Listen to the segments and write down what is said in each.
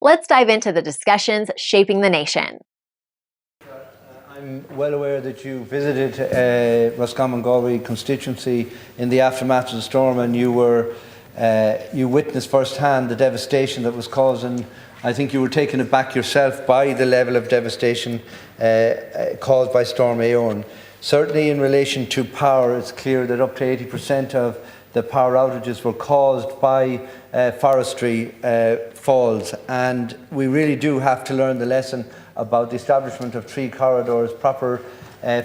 Let's dive into the discussions shaping the nation. I'm well aware that you visited Roscommon Galway constituency in the aftermath of the storm, and you witnessed firsthand the devastation that was caused, and I think you were taken aback yourself by the level of devastation caused by Storm Éowyn. Certainly in relation to power, it's clear that up to 80% of the power outages were caused by forestry falls, and we really do have to learn the lesson about the establishment of tree corridors, proper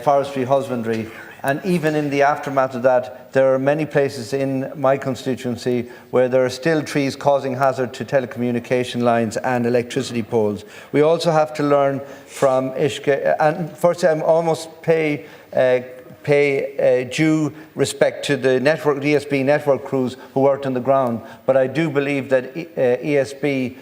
forestry husbandry. And even in the aftermath of that, there are many places in my constituency where there are still trees causing hazard to telecommunication lines and electricity poles. We also have to learn from Uisce, and first I almost pay due respect to the ESB network crews who worked on the ground, but I do believe that ESB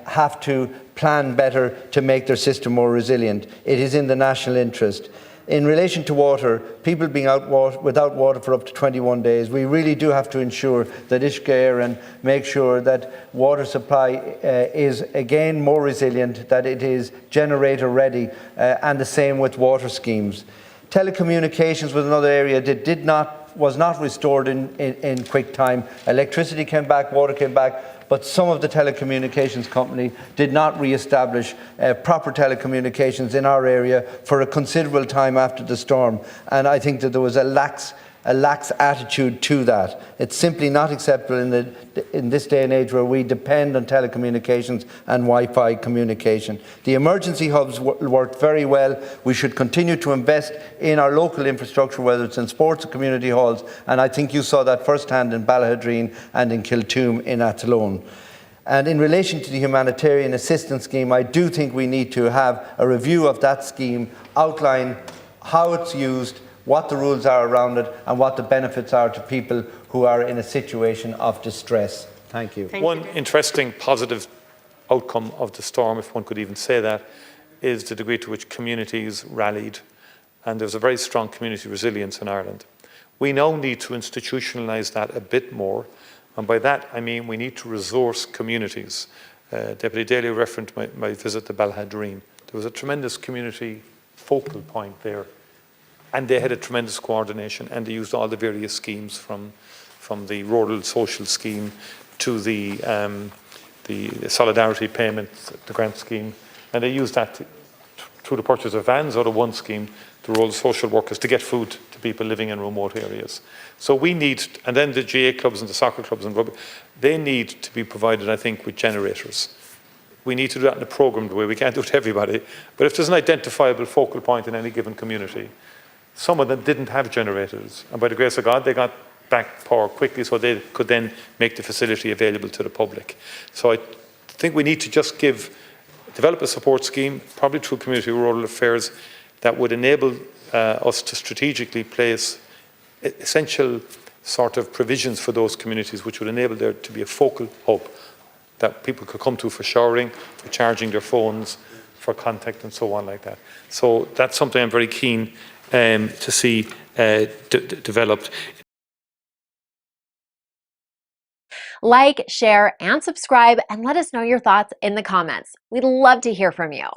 have to plan better to make their system more resilient. It is in the national interest. In relation to water, people being without water for up to 21 days, we really do have to ensure that Uisce and make sure that water supply is again more resilient, that it is generator ready, and the same with water schemes. Telecommunications was another area that was not restored in quick time. Electricity came back, water came back, but some of the telecommunications company did not re-establish proper telecommunications in our area for a considerable time after the storm. And I think that there was a lax attitude to that. It's simply not acceptable in this day and age where we depend on telecommunications and Wi-Fi communication. The emergency hubs worked very well. We should continue to invest in our local infrastructure, whether it's in sports or community halls, and I think you saw that firsthand in Ballahadreen and in Kiltoom in Athlone. And in relation to the humanitarian assistance scheme, I do think we need to have a review of that scheme, outline how it's used, what the rules are around it, and what the benefits are to people who are in a situation of distress. Thank you. One interesting positive outcome of the storm, if one could even say that, is the degree to which communities rallied, and there's a very strong community resilience in Ireland. We now need to institutionalise that a bit more, and by that I mean we need to resource communities. Deputy Daly referenced my visit to Ballahadreen. There was a tremendous community focal point there, and they had a tremendous coordination, and they used all the various schemes from the rural social scheme to the solidarity payments, the grant scheme, and they used that through the purchase of vans out of one scheme, the rural social workers, to get food to people living in remote areas. So we need, and then the GA clubs and the soccer clubs and rugby, they need to be provided, I think, with generators. We need to do that in a programmed way. We can't do it to everybody, but if there's an identifiable focal point in any given community, some of them didn't have generators, and by the grace of God, they got back power quickly so they could then make the facility available to the public. So I think we need to just develop a support scheme, probably through community rural affairs, that would enable us to strategically place essential sort of provisions for those communities, which would enable there to be a focal hub that people could come to for showering, for charging their phones, for contact and so on like that. So that's something I'm very keen to see developed. Like, share, and subscribe, and let us know your thoughts in the comments. We'd love to hear from you.